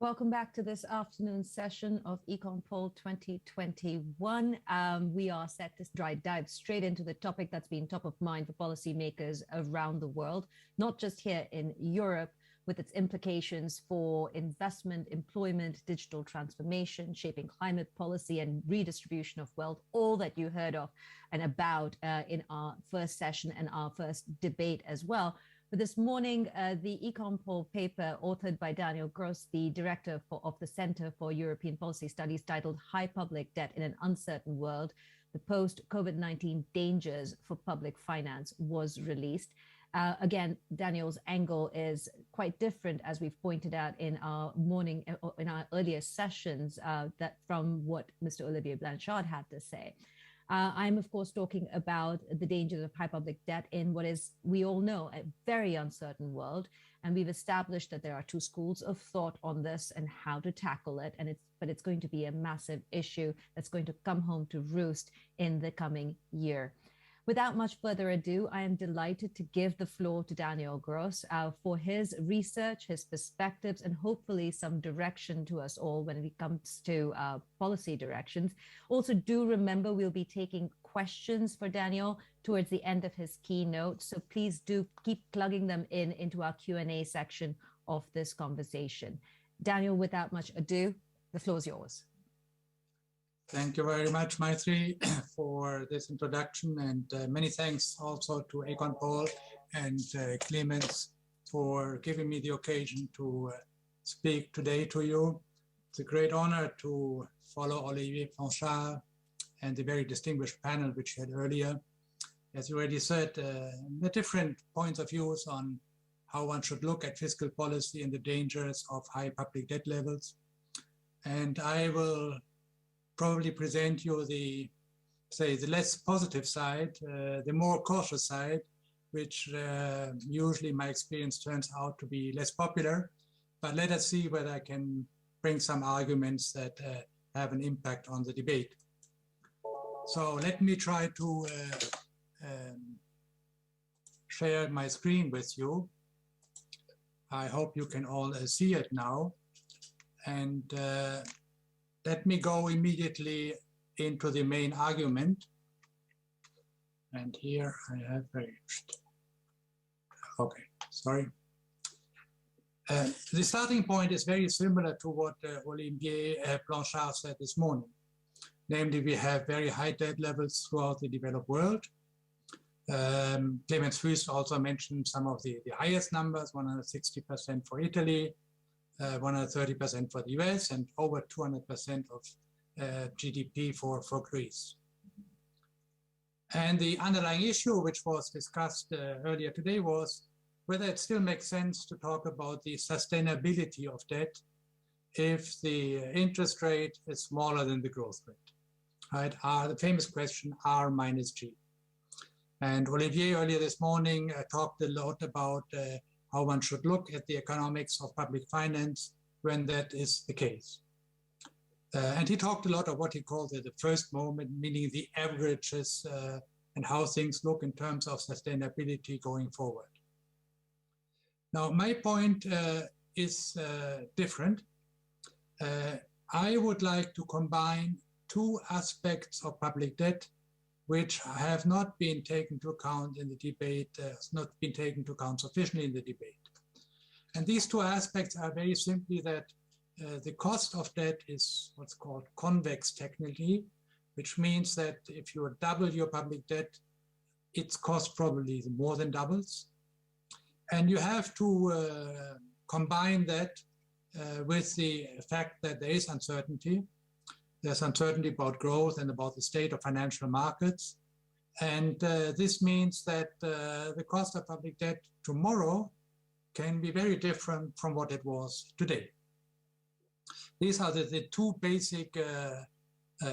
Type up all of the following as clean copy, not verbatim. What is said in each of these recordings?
Welcome back to this afternoon session of EconPol 2021. We are set to dive straight into the topic that's been top of mind for policymakers around the world, not just here in Europe, with its implications for investment, employment, digital transformation, shaping climate policy and redistribution of wealth, all that you heard of and about in our first session and our first debate as well. But this morning, the EconPol paper authored by Daniel Gros, the director of the Center for European Policy Studies, titled High Public Debt in an Uncertain World, the Post-COVID-19 Dangers for Public Finance, was released. Again, Daniel's angle is quite different, as we've pointed out in our earlier sessions, that from what Mr. Olivier Blanchard had to say. I'm, of course, talking about the dangers of high public debt in what is, we all know, a very uncertain world. And we've established that there are two schools of thought on this and how to tackle it. But it's going to be a massive issue that's going to come home to roost in the coming year. Without much further ado, I am delighted to give the floor to Daniel Gros for his research, his perspectives, and hopefully some direction to us all when it comes to policy directions. Also, do remember we'll be taking questions for Daniel towards the end of his keynote. So please do keep plugging them into our Q&A section of this conversation. Daniel, without much ado, the floor is yours. Thank you very much, Maitri, for this introduction, and many thanks also to EconPol and Clemens for giving me the occasion to speak today to you. It's a great honor to follow Olivier Blanchard and the very distinguished panel which you had earlier. As you already said, the different points of views on how one should look at fiscal policy and the dangers of high public debt levels. And I will probably present you the less positive side, the more cautious side, which usually in my experience turns out to be less popular. But let us see whether I can bring some arguments that have an impact on the debate. So let me try to share my screen with you. I hope you can all see it now. And let me go immediately into the main argument. And here I have okay, sorry. The starting point is very similar to what Olivier Blanchard said this morning. Namely, we have very high debt levels throughout the developed world. Clemens Fuß also mentioned some of the highest numbers, 160% for Italy, 130% for the US, and over 200% of GDP for Greece. And the underlying issue, which was discussed earlier today, was whether it still makes sense to talk about the sustainability of debt if the interest rate is smaller than the growth rate. Right? The famous question, R minus G. And Olivier earlier this morning talked a lot about how one should look at the economics of public finance when that is the case. And he talked a lot of what he called the first moment, meaning the averages and how things look in terms of sustainability going forward. Now, my point is different. I would like to combine two aspects of public debt which have not been taken into account in the debate, not been taken into account sufficiently in the debate. And these two aspects are very simply that the cost of debt is what's called convex technically, which means that if you double your public debt, its cost probably more than doubles. And you have to combine that with the fact that there is uncertainty. There's uncertainty about growth and about the state of financial markets. And this means that the cost of public debt tomorrow can be very different from what it was today. These are the two basic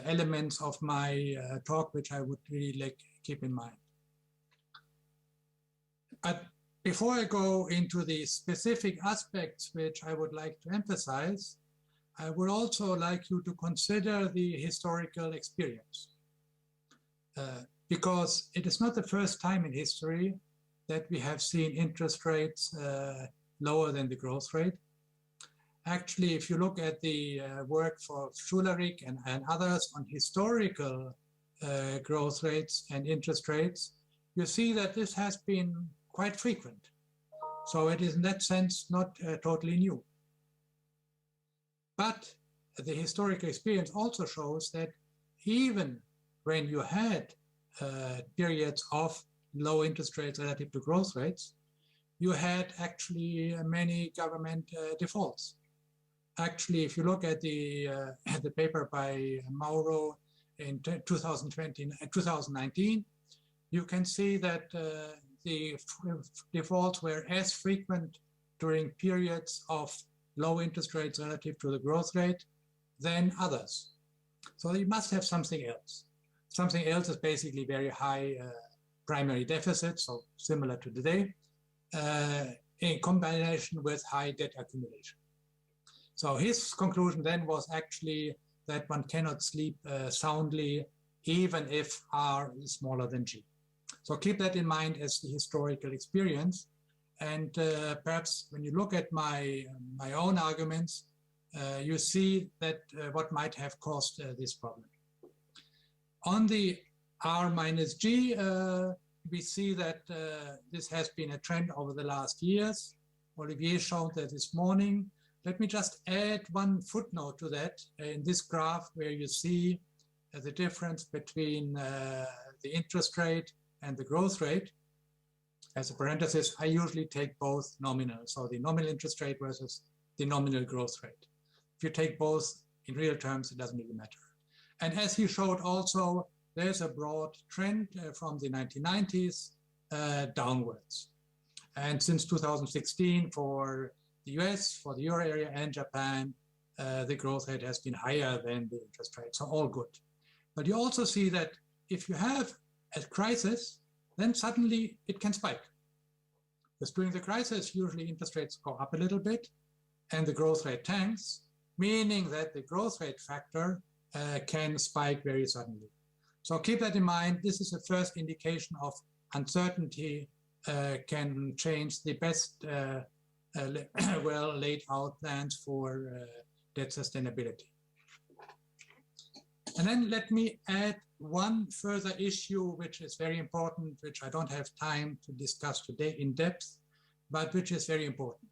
elements of my talk, which I would really keep in mind. But before I go into the specific aspects which I would like to emphasize, I would also like you to consider the historical experience. Because it is not the first time in history that we have seen interest rates lower than the growth rate. Actually, if you look at the work for Schulerick and others on historical growth rates and interest rates, you see that this has been quite frequent. So it is in that sense not totally new. But the historical experience also shows that even when you had periods of low interest rates relative to growth rates, you had actually many government defaults. Actually, if you look at the paper by Mauro in 2019, you can see that the defaults were as frequent during periods of low interest rates relative to the growth rate than others. So you must have something else. Something else is basically very high primary deficits, so similar to today, in combination with high debt accumulation. So his conclusion then was actually that one cannot sleep soundly even if R is smaller than G. So keep that in mind as the historical experience. And perhaps when you look at my own arguments, you see that what might have caused this problem. On the R minus G, we see that this has been a trend over the last years. Olivier showed that this morning. Let me just add one footnote to that in this graph where you see the difference between the interest rate and the growth rate. As a parenthesis, I usually take both nominal, so the nominal interest rate versus the nominal growth rate. If you take both in real terms, it doesn't really matter. And as he showed also, there's a broad trend from the 1990s downwards. And since 2016, for the US, for the euro area and Japan, the growth rate has been higher than the interest rate, so all good. But you also see that if you have a crisis, then suddenly it can spike. Because during the crisis, usually interest rates go up a little bit and the growth rate tanks, meaning that the growth rate factor can spike very suddenly. So keep that in mind. This is the first indication of uncertainty can change the best well laid out plans for debt sustainability. And then let me add one further issue, which is very important, which I don't have time to discuss today in depth, but which is very important.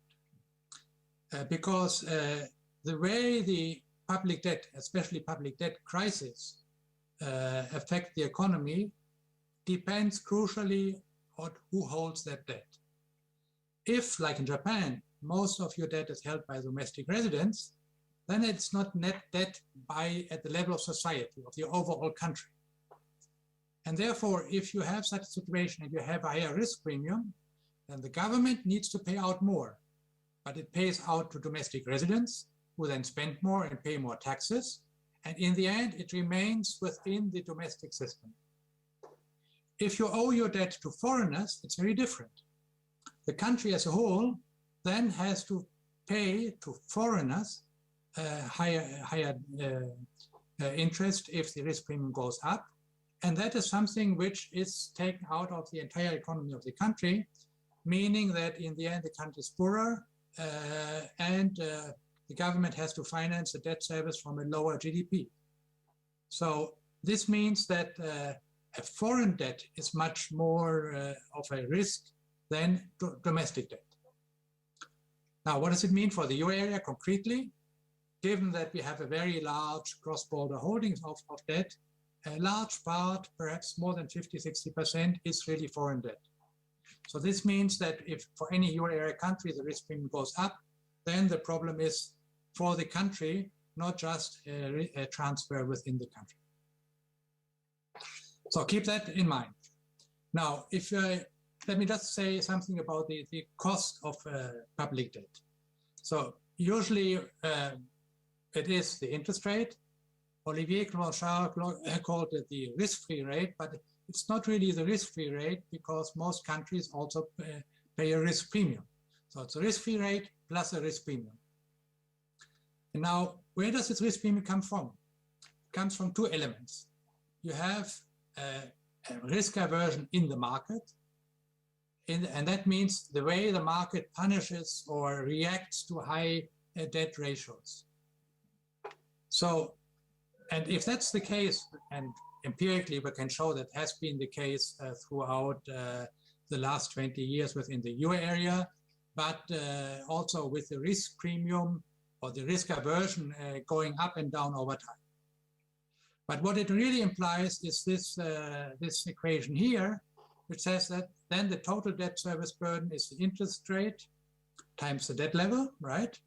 Because the way the public debt, especially public debt crisis, affect the economy depends crucially on who holds that debt. If, like in Japan, most of your debt is held by domestic residents, then it's not net debt at the level of society, of the overall country. And therefore, if you have such a situation and you have a higher risk premium, then the government needs to pay out more. But it pays out to domestic residents who then spend more and pay more taxes. And in the end, it remains within the domestic system. If you owe your debt to foreigners, it's very different. The country as a whole then has to pay to foreigners higher interest if the risk premium goes up. And that is something which is taken out of the entire economy of the country, meaning that in the end, the country is poorer and the government has to finance the debt service from a lower GDP. So this means that a foreign debt is much more of a risk than domestic debt. Now, what does it mean for the euro area concretely? Given that we have a very large cross-border holdings of debt, a large part, perhaps more than 50–60%, is really foreign debt. So this means that if for any euro area country the risk premium goes up, then the problem is for the country, not just a transfer within the country. So keep that in mind. Now, let me just say something about the cost of public debt. So usually it is the interest rate. Olivier Clochard called it the risk-free rate, but it's not really the risk-free rate because most countries also pay a risk premium. So it's a risk-free rate plus a risk premium. And now, where does this risk premium come from? It comes from two elements. You have a risk aversion in the market, and that means the way the market punishes or reacts to high debt ratios. So, and if that's the case, and empirically we can show that has been the case throughout the last 20 years within the euro area, but also with the risk premium or the risk aversion going up and down over time. But what it really implies is this, this equation here, which says that then the total debt service burden is the interest rate times the debt level, right?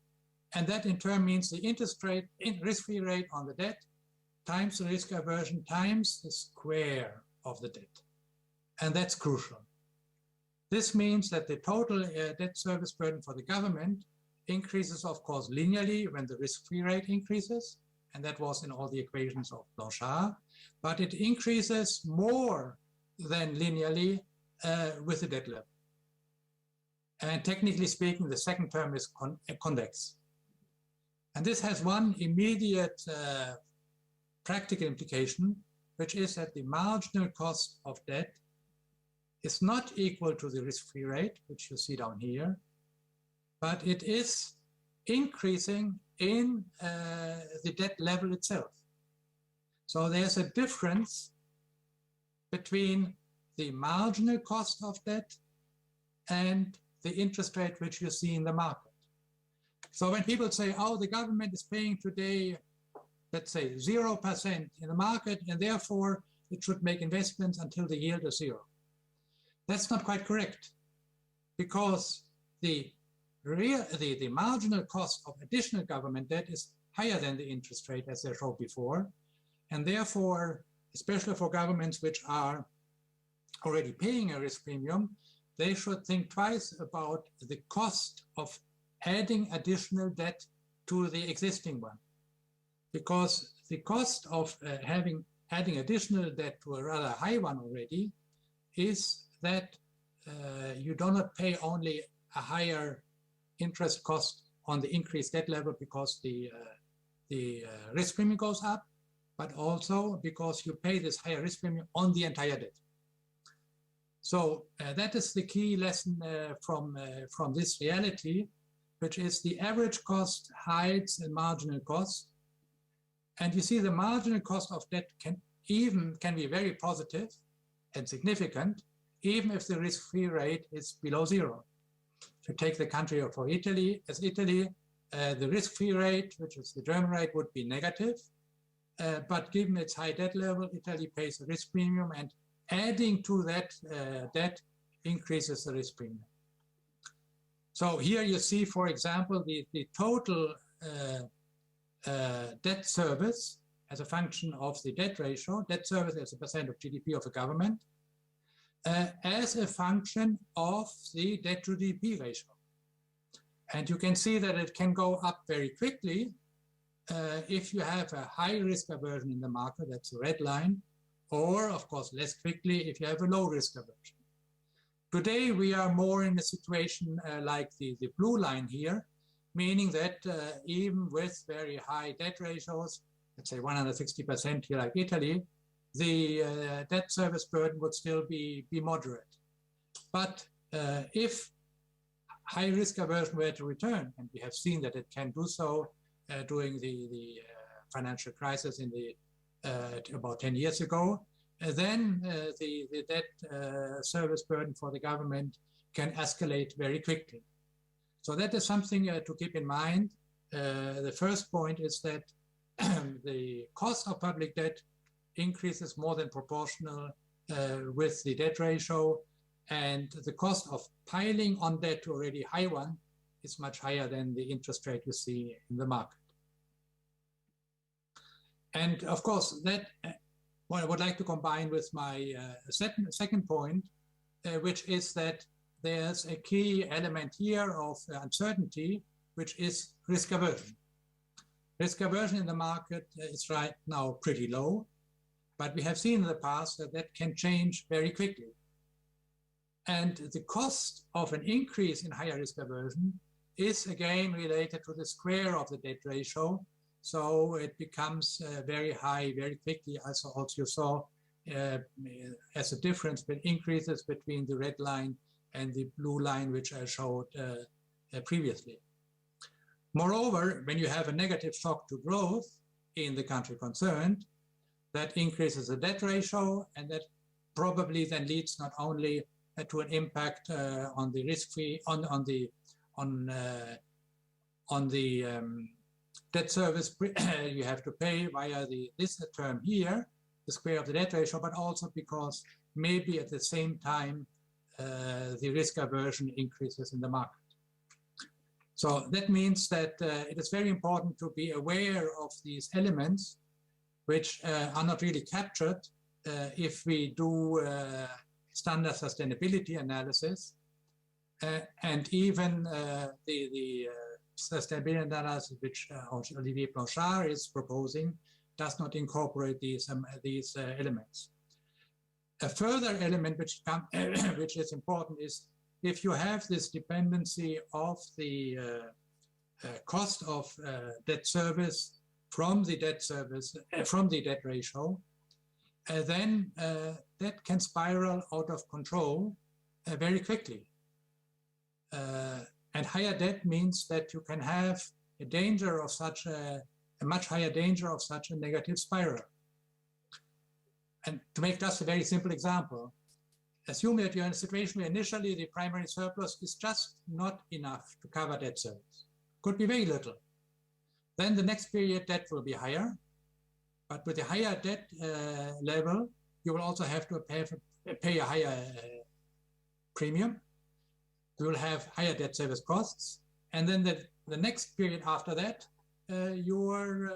And that in turn means the interest rate, risk-free rate on the debt times the risk aversion times the square of the debt. And that's crucial. This means that the total debt service burden for the government increases, of course, linearly when the risk-free rate increases, and that was in all the equations of Blanchard, but it increases more than linearly with the debt level. And technically speaking, the second term is convex. And this has one immediate practical implication, which is that the marginal cost of debt is not equal to the risk-free rate, which you see down here, but it is increasing in the debt level itself. So there's a difference between the marginal cost of debt and the interest rate which you see in the market. So when people say, oh, the government is paying today, let's say 0% in the market, and therefore it should make investments until the yield is 0. That's not quite correct, because the marginal cost of additional government debt is higher than the interest rate, as I showed before, and therefore, especially for governments which are already paying a risk premium, they should think twice about the cost of adding additional debt to the existing one, because the cost of adding additional debt to a rather high one already is that you do not pay only a higher interest cost on the increased debt level because the risk premium goes up, but also because you pay this higher risk premium on the entire debt. So that is the key lesson from this reality, which is the average cost hides the marginal cost. And you see the marginal cost of debt can be very positive and significant, even if the risk-free rate is below 0. If you take the country for Italy, the risk-free rate, which is the German rate, would be negative. But given its high debt level, Italy pays a risk premium, and adding to that debt increases the risk premium. So here you see, for example, the total debt service as a function of the debt ratio, debt service as a percent of GDP of a government, as a function of the debt to GDP ratio. And you can see that it can go up very quickly if you have a high risk aversion in the market, that's the red line, or of course less quickly if you have a low risk aversion. Today we are more in a situation like the blue line here, meaning that even with very high debt ratios, let's say 160% here like Italy, the debt service burden would still be moderate. But if high risk aversion were to return, and we have seen that it can do so during the financial crisis in about 10 years ago, then the debt service burden for the government can escalate very quickly. So that is something to keep in mind. The first point is that the cost of public debt increases more than proportional with the debt ratio, and the cost of piling on debt to already high one is much higher than the interest rate you see in the market. And of course, that what I would like to combine with my second point, which is that there's a key element here of uncertainty, which is risk aversion. Risk aversion in the market is right now pretty low, but we have seen in the past that that can change very quickly. And the cost of an increase in higher risk aversion is again related to the square of the debt ratio. So it becomes very high very quickly, as also you saw as a difference between increases between the red line and the blue line, which I showed previously. Moreover, when you have a negative shock to growth in the country concerned, that increases the debt ratio, and that probably then leads not only to an impact on the risk-free on the debt service you have to pay via this term here, the square of the debt ratio, but also because maybe at the same time the risk aversion increases in the market. So that means that it is very important to be aware of these elements which are not really captured if we do standard sustainability analysis. And even the sustainability analysis which Olivier Blanchard is proposing does not incorporate these elements. A further element which is important is if you have this dependency of the cost of debt service from the debt ratio, then that can spiral out of control very quickly. And higher debt means that you can have a danger of such a much higher danger of such a negative spiral. And to make just a very simple example, assume that you're in a situation where initially the primary surplus is just not enough to cover debt service. Could be very little. Then the next period debt will be higher, but with a higher debt level, you will also have to pay a higher premium. You will have higher debt service costs, and then the next period after that, your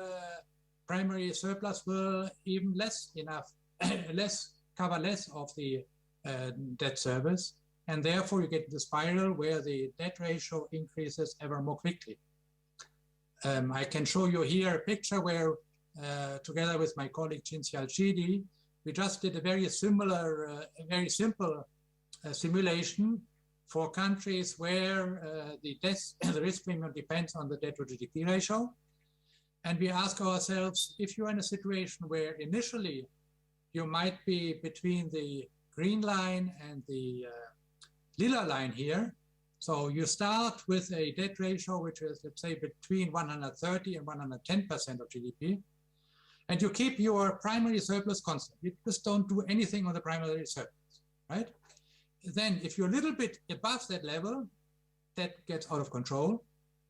primary surplus will even cover less of the debt service, and therefore you get the spiral where the debt ratio increases ever more quickly. I can show you here a picture where, together with my colleague Cinzia Alcidi, we just did a very similar, very simple simulation for countries where the risk premium depends on the debt to GDP ratio. And we ask ourselves, if you're in a situation where initially you might be between the green line and the lila line here. So you start with a debt ratio, which is, let's say, between 130 and 110% of GDP. And you keep your primary surplus constant. You just don't do anything on the primary surplus, right? Then if you're a little bit above that level, that gets out of control.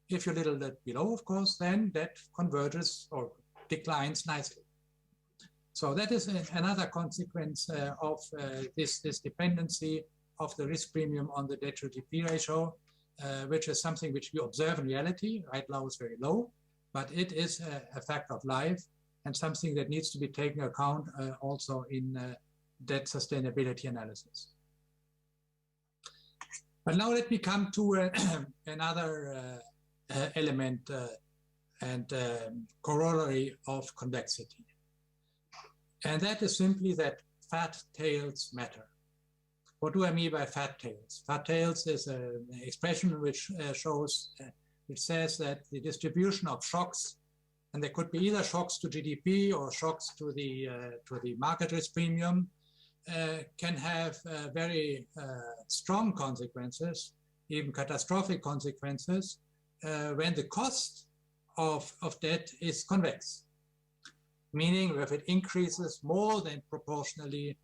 If you're a little bit below, of course, then that converges or declines nicely. So that is another consequence of this dependency of the risk premium on the debt to GDP ratio, which is something which we observe in reality. Right now it's very low, but it is a fact of life and something that needs to be taken account also in debt sustainability analysis. But now let me come to another element and corollary of convexity. And that is simply that fat tails matter. What do I mean by fat tails? Fat tails is an expression which says that the distribution of shocks, and there could be either shocks to GDP or shocks to the market risk premium, can have very strong consequences, even catastrophic consequences, when the cost of debt is convex. Meaning if it increases more than proportionally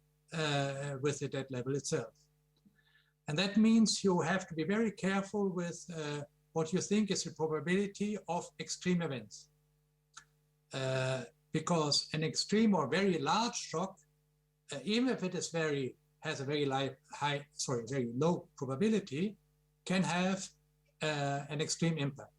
with the debt level itself. And that means you have to be very careful with what you think is the probability of extreme events. Because an extreme or very large shock, even if it is has a very low probability, can have an extreme impact.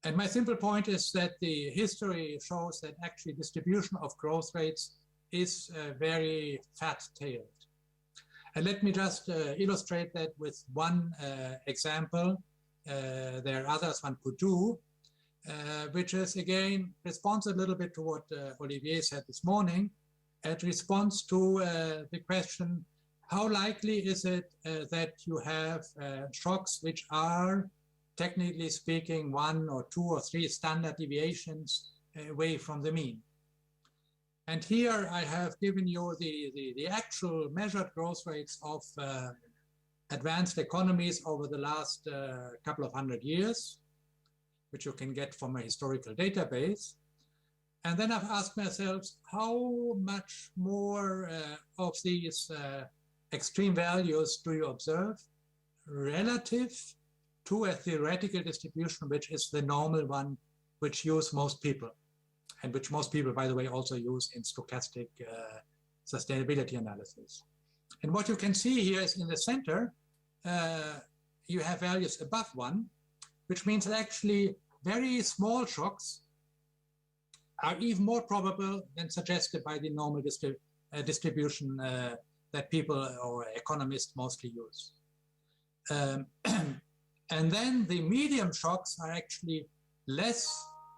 And my simple point is that the history shows that actually distribution of growth rates is very fat-tailed. And let me just illustrate that with one example. There are others one could do, which is again responds a little bit to what Olivier said this morning. It responds to the question, how likely is it that you have shocks which are, technically speaking, 1 or 2 or 3 standard deviations away from the mean? And here I have given you the actual measured growth rates of advanced economies over the last couple of hundred years. which you can get from a historical database. And then I've asked myself, how much more of these extreme values do you observe relative to a theoretical distribution, which is the normal one, which use most people, and which most people, by the way, also use in stochastic sustainability analysis. And what you can see here is in the center, you have values above 1, which means that actually very small shocks are even more probable than suggested by the normal distribution that people or economists mostly use. And then the medium shocks are actually less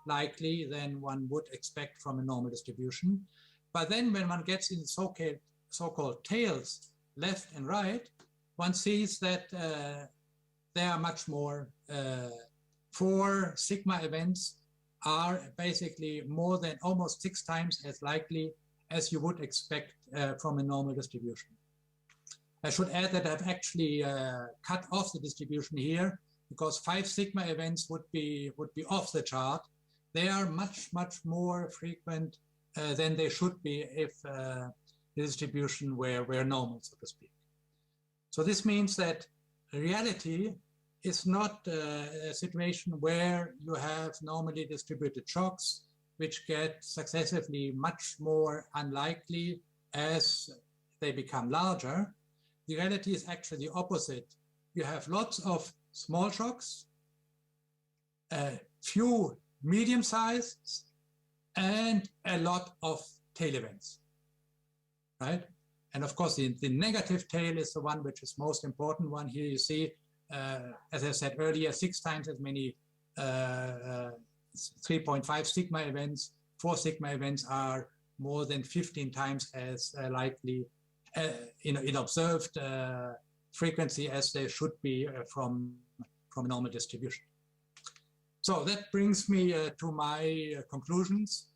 likely than one would expect from a normal distribution. But then when one gets in so-called tails, left and right, one sees that there are much more. 4 sigma events are basically more than almost 6 times as likely as you would expect from a normal distribution. I should add that I've actually cut off the distribution here because 5 sigma events would be off the chart. They are much more frequent than they should be if the distribution were normal, so to speak. So this means that reality is not a situation where you have normally distributed shocks, which get successively much more unlikely as they become larger. The reality is actually the opposite. You have lots of small shocks, few medium sized, and a lot of tail events, right? And of course, the negative tail is the one which is most important one. Here you see, as I said earlier, 6 times as many 3.5 sigma events. 4 sigma events are more than 15 times as likely in observed frequency as they should be from normal distribution. So that brings me to my conclusions.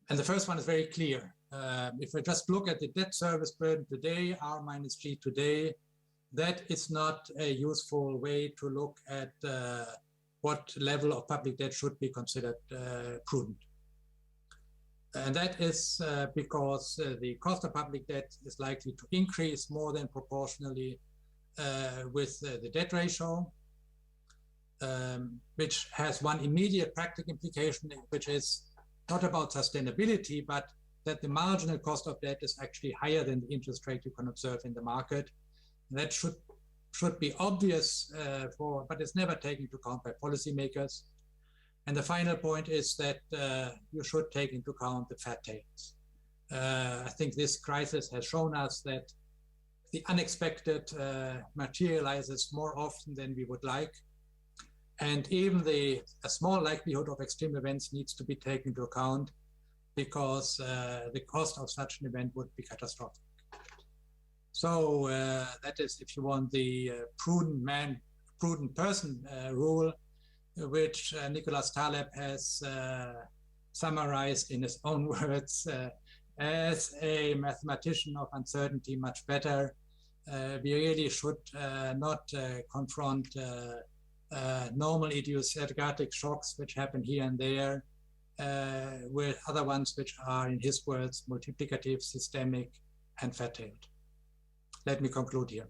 And the first one is very clear. If we just look at the debt service burden today, R minus G today, that is not a useful way to look at what level of public debt should be considered prudent. And that is because the cost of public debt is likely to increase more than proportionally with the debt ratio, which has one immediate practical implication, which is not about sustainability, but that the marginal cost of debt is actually higher than the interest rate you can observe in the market. That should be obvious but it's never taken into account by policymakers. And the final point is that you should take into account the fat tails. I think this crisis has shown us that the unexpected materializes more often than we would like. And even a small likelihood of extreme events needs to be taken into account because the cost of such an event would be catastrophic. So that is, if you want, the prudent person rule, which Nicholas Taleb has summarized in his own words as a mathematician of uncertainty much better. We really should not confront normal idiosyncratic shocks which happen here and there with other ones which are, in his words, multiplicative, systemic, and fat-tailed. Let me conclude here.